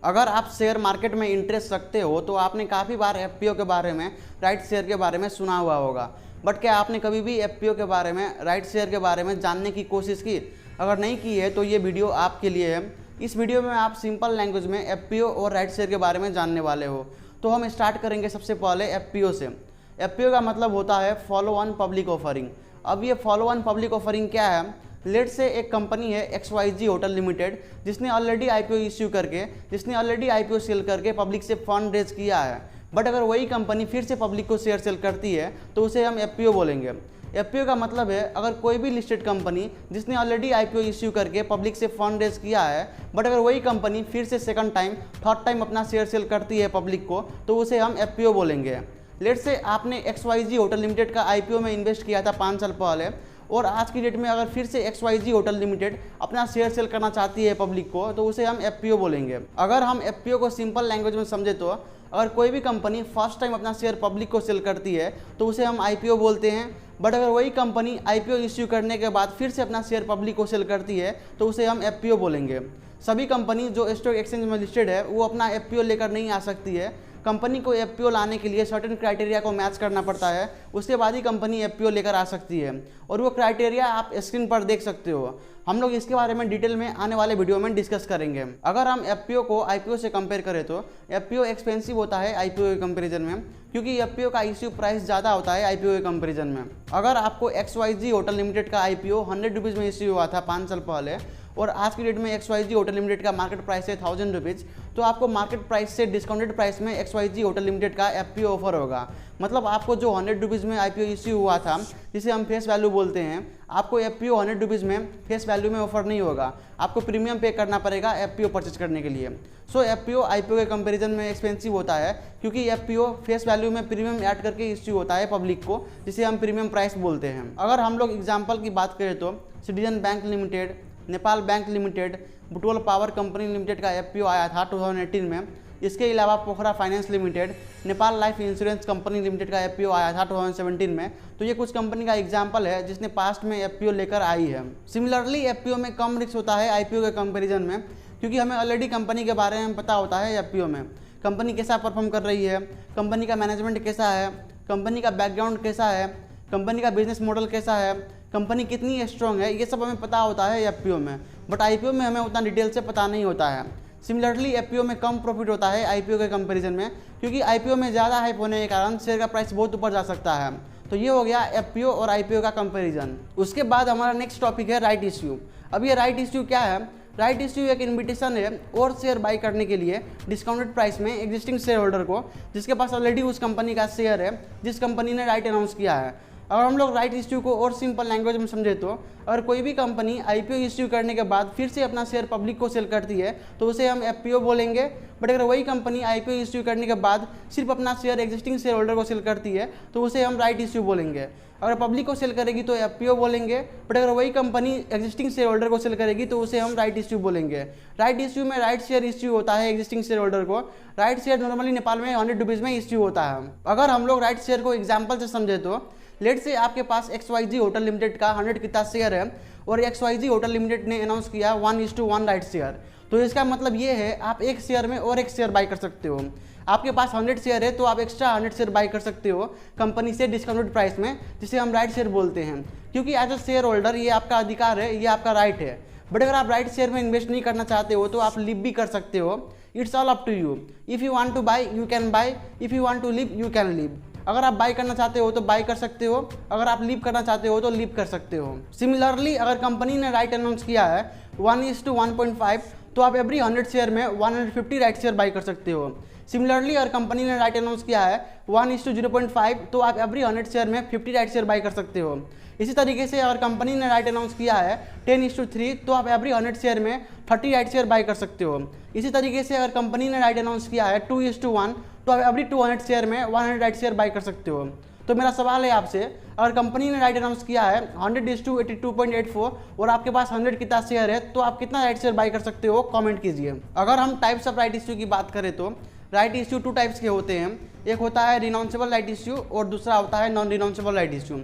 अगर आप share market में इंटरेस्ट रखते हो तो आपने काफ़ी बार एफपीओ के बारे में, राइट शेयर के बारे में सुना हुआ होगा। बट क्या आपने कभी भी एफपीओ के बारे में, राइट शेयर के बारे में जानने की कोशिश की? अगर नहीं की है तो ये वीडियो आपके लिए है। इस वीडियो में आप सिंपल लैंग्वेज में एफपीओ और राइट शेयर के बारे में जानने वाले हो। तो हम स्टार्ट करेंगे सबसे पहले एफपीओ से। एफपीओ का मतलब होता है फॉलो ऑन पब्लिक ऑफरिंग। अब ये फॉलो ऑन पब्लिक ऑफरिंग क्या है? लेट से एक कंपनी है XYZ होटल लिमिटेड, जिसने ऑलरेडी आईपीओ इश्यू करके, जिसने ऑलरेडी आईपीओ सेल करके पब्लिक से फंड रेज किया है। बट अगर वही कंपनी फिर से पब्लिक को शेयर सेल करती है तो उसे हम एफपीओ बोलेंगे। एफपीओ का मतलब है अगर कोई भी लिस्टेड कंपनी जिसने ऑलरेडी आईपीओ इश्यू करके पब्लिक से फंड रेज किया है, बट अगर वही कंपनी फिर से सेकंड टाइम, थर्ड टाइम अपना शेयर सेल करती है पब्लिक को, तो उसे हम एफपीओ बोलेंगे। लेट से आपने XYZ होटल लिमिटेड का आईपीओ में इन्वेस्ट किया था 5 साल पहले, और आज की डेट में अगर फिर से XYZ होटल लिमिटेड अपना शेयर सेल करना चाहती है पब्लिक को, तो उसे हम एफपीओ बोलेंगे। अगर हम एफपीओ को सिंपल लैंग्वेज में समझे तो अगर कोई भी कंपनी फर्स्ट टाइम अपना शेयर पब्लिक को सेल करती है तो उसे हम आईपीओ बोलते हैं। बट अगर वही कंपनी आईपीओ इश्यू करने के बाद फिर से अपना शेयर पब्लिक को सेल करती है तो उसे हम एफपीओ बोलेंगे। सभी कंपनी जो स्टॉक एक्सचेंज में लिस्टेड है वो अपना एफपीओ लेकर नहीं आ सकती है। कंपनी को एफपीओ लाने के लिए सर्टेन क्राइटेरिया को मैच करना पड़ता है, उसके बाद ही कंपनी एफपीओ लेकर आ सकती है। और वो क्राइटेरिया आप स्क्रीन पर देख सकते हो। हम लोग इसके बारे में डिटेल में आने वाले वीडियो में डिस्कस करेंगे। अगर हम एफपीओ को आईपीओ से कंपेयर करें तो एफपीओ एक्सपेंसिव होता है आईपीओ के कंपेरिजन में, क्योंकि एफपीओ का इश्यू प्राइस ज़्यादा होता है आईपीओ के कंपेरिजन में। अगर आपको XYZ होटल लिमिटेड का आईपीओ 100 रुपीज़ में इश्यू हुआ था 5 साल पहले, और आज की डेट में XYZ होटल लिमिटेड का मार्केट प्राइस है 1000 रुपीज़, तो आपको मार्केट प्राइस से डिस्काउंटेड प्राइस में XYZ होटल लिमिटेड का एफपीओ ऑफर होगा। मतलब आपको जो 100 रुपीज़ में आईपीओ इश्यू हुआ था, जिसे हम फेस वैल्यू बोलते हैं, आपको एफपीओ 100 रुपीज़ में फेस वैल्यू में ऑफर नहीं होगा। आपको प्रीमियम पे करना पड़ेगा एफपीओ परचेज करने के लिए। सो एफपीओ आईपीओ के कंपैरिजन में एक्सपेंसिव होता है, क्योंकि एफपीओ फेस वैल्यू में प्रीमियम ऐड करके इश्यू होता है पब्लिक को, जिसे हम प्रीमियम प्राइस बोलते हैं। अगर हम लोग एग्जाम्पल की बात करें तो citizen bank limited, Nepal bank limited, Butwal power company limited का एफपीओ आया था 2018 में। इसके अलावा Pokhara finance limited, Nepal life insurance company limited का एफपीओ आया था 2017 में। तो ये कुछ कंपनी का एग्जाम्पल है जिसने पास्ट में एफपीओ लेकर आई है। सिमिलरली एफपीओ में कम रिस्क होता है आईपीओ के कंपैरिजन में, क्योंकि हमें ऑलरेडी कंपनी के बारे में पता होता है एफपीओ में। कंपनी कैसा परफॉर्म कर रही है, कंपनी का मैनेजमेंट कैसा है, कंपनी का बैकग्राउंड कैसा है, कंपनी का बिजनेस मॉडल कैसा है, कंपनी कितनी स्ट्रॉन्ग है, ये सब हमें पता होता है एफपीओ में। बट आईपीओ में हमें उतना डिटेल से पता नहीं होता है। सिमिलरली एफपीओ में कम प्रॉफिट होता है आईपीओ के कंपैरिजन में, क्योंकि आईपीओ में ज़्यादा हाइप होने के कारण शेयर का प्राइस बहुत ऊपर जा सकता है। तो ये हो गया एफपीओ और आईपीओ का कंपैरिजन। उसके बाद हमारा नेक्स्ट टॉपिक है राइट इश्यू। अब ये राइट इश्यू क्या है? राइट इश्यू एक इन्विटेशन है और शेयर बाई करने के लिए डिस्काउंटेड प्राइस में एग्जिस्टिंग शेयर होल्डर को, जिसके पास ऑलरेडी उस कंपनी का शेयर है जिस कंपनी ने राइट अनाउंस किया है। अगर हम लोग राइट इश्यू को और सिंपल लैंग्वेज में समझे तो अगर कोई भी कंपनी आईपीओ इश्यू करने के बाद फिर से अपना शेयर पब्लिक को सेल करती है तो उसे हम एफपीओ बोलेंगे। बट अगर वही कंपनी आईपीओ इश्यू करने के बाद सिर्फ अपना शेयर एग्जिस्टिंग शेयर होल्डर को सेल करती है तो उसे हम राइट इश्यू बोलेंगे। अगर पब्लिक को सेल करेगी तो एफपीओ बोलेंगे। बट अगर वही कंपनी एग्जिस्टिंग शेयर होल्डर को सेल करेगी तो उसे हम राइट इश्यू बोलेंगे। राइट इश्यू में राइट शेयर इश्यू होता है एग्जिस्टिंग शेयर होल्डर को। राइट शेयर नॉर्मली नेपाल में 100 रुपीज़ में इश्यू होता है। अगर हम लोग राइट शेयर को एग्जाम्पल से समझे तो लेट से आपके पास XYZ होटल लिमिटेड का 100 कितना शेयर है और XYZ होटल लिमिटेड ने अनाउंस किया 1:1 राइट शेयर। तो इसका मतलब ये है आप एक शेयर में और एक शेयर बाई कर सकते हो। आपके पास 100 शेयर है तो आप एक्स्ट्रा 100 शेयर बाई कर सकते हो कंपनी से डिस्काउंटेड प्राइस में, जिसे हम राइट शेयर बोलते हैं। क्योंकि एज अ शेयर होल्डर ये आपका अधिकार है, ये आपका राइट है। बट अगर आप राइट शेयर में इन्वेस्ट नहीं करना चाहते हो तो आप लीव भी कर सकते हो। It's all up to you. If you want to buy you can buy, if you want to leave you can leave. अगर आप बाई करना चाहते हो तो बाई कर सकते हो, अगर आप लीव करना चाहते हो तो लीव कर सकते हो। सिमिलरली अगर कंपनी ने राइट अनाउंस किया है 1:1.5 तो आप एवरी 100 शेयर में 150 राइट शेयर बाई कर सकते हो। सिमिलरली अगर कंपनी ने राइट अनाउंस किया है 1:0.5 तो आप एवरी 100 शेयर में 50 राइट शेयर बाई कर सकते हो। इसी तरीके से अगर कंपनी ने राइट अनाउंस किया है 10:3 तो आप एवरी 100 शेयर में 30 राइट शेयर बाई कर सकते हो। इसी तरीके से अगर कंपनी ने राइट अनाउंस किया है 2:1 तो आप एवरी 200 शेयर में 100 राइट शेयर बाई कर सकते हो। तो मेरा सवाल है आपसे, अगर कंपनी ने राइट अनाउंस किया है 100:82.84 और आपके पास 100 कितना शेयर है तो आप कितना राइट शेयर बाई कर सकते हो? कमेंट कीजिए। अगर हम टाइप्स ऑफ राइट इश्यू की बात करें तो राइट इश्यू 2 टाइप्स के होते हैं। एक होता है रिनाउंसेबल राइट इश्यू और दूसरा होता है non renounceable right issue.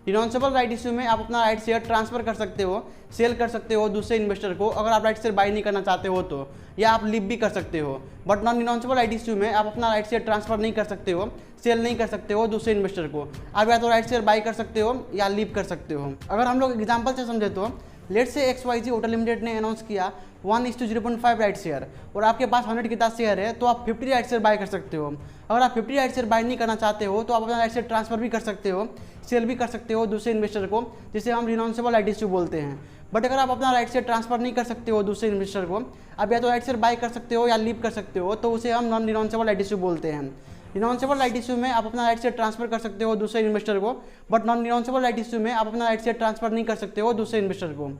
Renounceable right issue में आप अपना राइट शेयर ट्रांसफर कर सकते हो, सेल कर सकते हो दूसरे इन्वेस्टर को अगर आप राइट शेयर बाई नहीं करना चाहते हो तो, या आप लीव भी कर सकते हो। But non renounceable right issue में आप अपना राइट शेयर ट्रांसफर नहीं कर सकते हो, सेल नहीं कर सकते हो दूसरे इन्वेस्टर को। आप या तो राइट शेयर बाई कर सकते हो या लीव कर सकते हो। अगर हम लोग एग्जाम्पल से समझे तो लेट से XYZ होटल लिमिटेड ने अनाउंस किया 1:0.5 राइट शेयर और आपके पास 100 कितना शेयर है तो आप 50 राइट शेयर बाय कर सकते हो। अगर आप 50 राइट शेयर बाय नहीं करना चाहते हो तो आप अपना राइट शेयर ट्रांसफर भी कर सकते हो, सेल भी कर सकते हो दूसरे इन्वेस्टर को, जिसे हम रिनाउंसेबल राइट इश्यू बोलते हैं। बट अगर आप अपना राइट शेयर ट्रांसफर नहीं कर सकते हो दूसरे इन्वेस्टर को, आप या तो राइट शेयर बाय कर सकते हो या लीव कर सकते हो, तो उसे हम नॉन रिनाउंसेबल राइट इश्यू बोलते हैं। रिनाउंसेबल राइट इश्यू में आप अपना राइट शेयर ट्रांसफर कर सकते हो दूसरे इन्वेस्टर को, but non renounceable right issue में आप अपना राइट शेयर ट्रांसफर नहीं कर सकते हो दूसरे इन्वेस्टर को।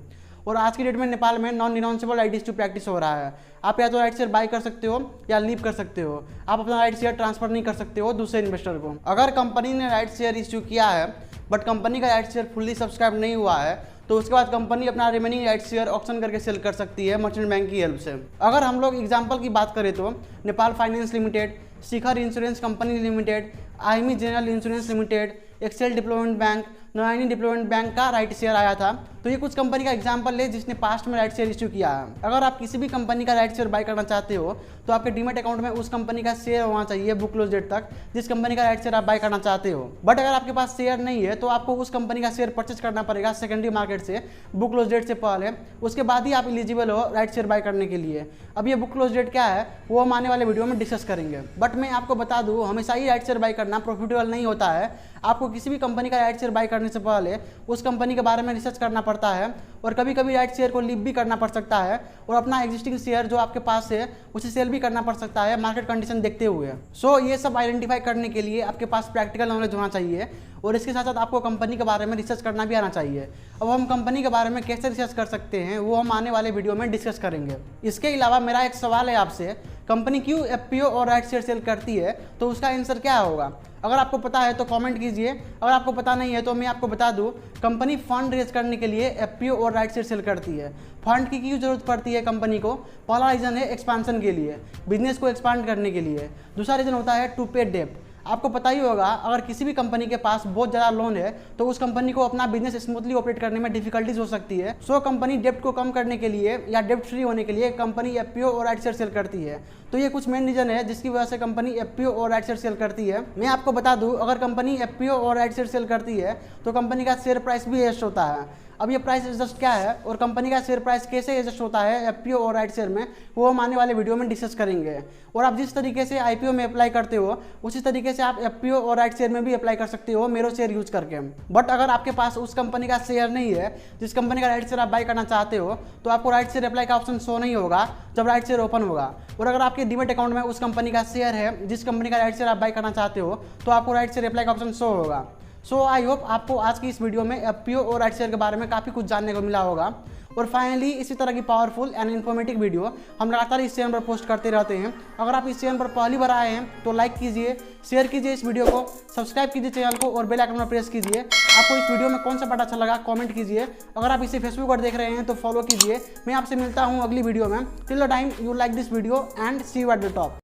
और आज की डेट में नेपाल में non renounceable right issue practice हो रहा है। आप या तो राइट शेयर बाय कर सकते हो या लीव कर सकते हो, आप अपना राइट शेयर ट्रांसफर नहीं कर सकते हो दूसरे इन्वेस्टर को। अगर कंपनी ने राइट शेयर इश्यू किया है बट कंपनी का राइट शेयर फुल्ली सब्सक्राइब नहीं हुआ है तो उसके बाद कंपनी अपना रिमेनिंग राइट शेयर ऑक्शन करके सेल कर सकती है मर्चेंट बैंक की हेल्प से। अगर हम लोग एग्जांपल की बात करें तो Nepal finance limited, Shikhar insurance company limited, IME general insurance limited, Excel development bank, नोएनी डेवलपमेंट बैंक का राइट शेयर आया था। तो ये कुछ कंपनी का एग्जांपल है जिसने पास्ट में राइट शेयर इश्यू किया है। अगर आप किसी भी कंपनी का राइट शेयर बाय करना चाहते हो तो आपके डीमैट अकाउंट में उस कंपनी का शेयर होना चाहिए बुक क्लोज डेट तक जिस कंपनी का राइट शेयर आप बाय करना चाहते हो। बट अगर आपके पास शेयर नहीं है तो आपको उस कंपनी का शेयर परचेज करना पड़ेगा सेकेंडरी मार्केट से बुक क्लोज डेट से पहले, उसके बाद ही आप एलिजिबल हो राइट शेयर बाय करने के लिए। अब ये बुक क्लोज डेट क्या है वो हम आने वाले वीडियो में डिस्कस करेंगे। बट मैं आपको बता दूं हमेशा ही राइट शेयर बाय करना प्रॉफिटेबल नहीं होता है। आपको किसी भी कंपनी का राइट शेयर बाय करने से पहले उस कंपनी के बारे में रिसर्च करना पड़ता है और कभी कभी राइट शेयर को लीव भी करना पड़ सकता है और अपना एग्जिस्टिंग शेयर जो आपके पास है उसे सेल भी करना पड़ सकता है मार्केट कंडीशन देखते हुए। सो ये सब आइडेंटिफाई करने के लिए आपके पास प्रैक्टिकल नॉलेज होना चाहिए और इसके साथ साथ आपको कंपनी के बारे में रिसर्च करना भी आना चाहिए। अब हम कंपनी के बारे में कैसे रिसर्च कर सकते हैं वो हम आने वाले वीडियो में डिस्कस करेंगे। इसके अलावा मेरा एक सवाल है आपसे, कंपनी क्यों FPO और राइट शेयर सेल करती है, तो उसका आंसर क्या होगा? अगर आपको पता है तो कमेंट कीजिए, अगर आपको पता नहीं है तो मैं आपको बता दूं कंपनी फंड रेज करने के लिए FPO और राइट शेयर सेल करती है। फंड की क्यों जरूरत पड़ती है कंपनी को? पहला रीजन है एक्सपांशन के लिए, बिजनेस को एक्सपांड करने के लिए। दूसरा रीजन होता है टू पे डेब्ट। आपको पता ही होगा अगर किसी भी कंपनी के पास बहुत ज़्यादा लोन है तो उस कंपनी को अपना बिजनेस स्मूथली ऑपरेट करने में डिफिकल्टीज हो सकती है। सो कंपनी डेब्ट को कम करने के लिए या डेब्ट फ्री होने के लिए कंपनी FPO और राइट शेयर सेल करती है। तो ये कुछ मेन रीजन है जिसकी वजह से कंपनी FPO और राइट शेयर सेल करती है। मैं आपको बता दूं अगर कंपनी FPO और राइट शेयर सेल करती है तो कंपनी का शेयर प्राइस भी एडजस्ट होता है। अब ये प्राइस एडजस्ट क्या है और कंपनी का शेयर प्राइस कैसे एडजस्ट होता है FPO और राइट शेयर में वो हम आने वाले वीडियो में डिस्कस करेंगे। और आप जिस तरीके से IPO में अप्लाई करते हो उसी तरीके से आप FPO और राइट शेयर में भी अप्लाई कर सकते हो मेरो शेयर यूज करके। बट अगर आपके पास उस कंपनी का शेयर नहीं है जिस कंपनी का राइट शेयर आप बाय करना चाहते हो तो आपको राइट शेयर अप्लाई का ऑप्शन शो नहीं होगा जब राइट शेयर ओपन होगा। और अगर आपके डीमैट अकाउंट में उस कंपनी का शेयर है जिस कंपनी का राइट शेयर आप बाय करना चाहते हो तो आपको राइट शेयर अप्लाई का ऑप्शन शो होगा। सो आई होप आपको आज की इस वीडियो में FPO और राइट शेयर के बारे में काफ़ी कुछ जानने को मिला होगा। और फाइनली इसी तरह की पावरफुल एंड इन्फॉर्मेटिव वीडियो हम लगातार इस चैनल पर पोस्ट करते रहते हैं। अगर आप इस चैनल पर पहली बार आए हैं तो लाइक कीजिए, शेयर कीजिए इस वीडियो को, सब्सक्राइब कीजिए चैनल को और बेल आइकन पर प्रेस कीजिए। आपको इस वीडियो में कौन सा पार्ट अच्छा लगा कमेंट कीजिए। अगर आप इसे फेसबुक पर देख रहे हैं तो फॉलो कीजिए। मैं आपसे मिलता हूँ अगली वीडियो में। Till the time you like this video and see you at the top.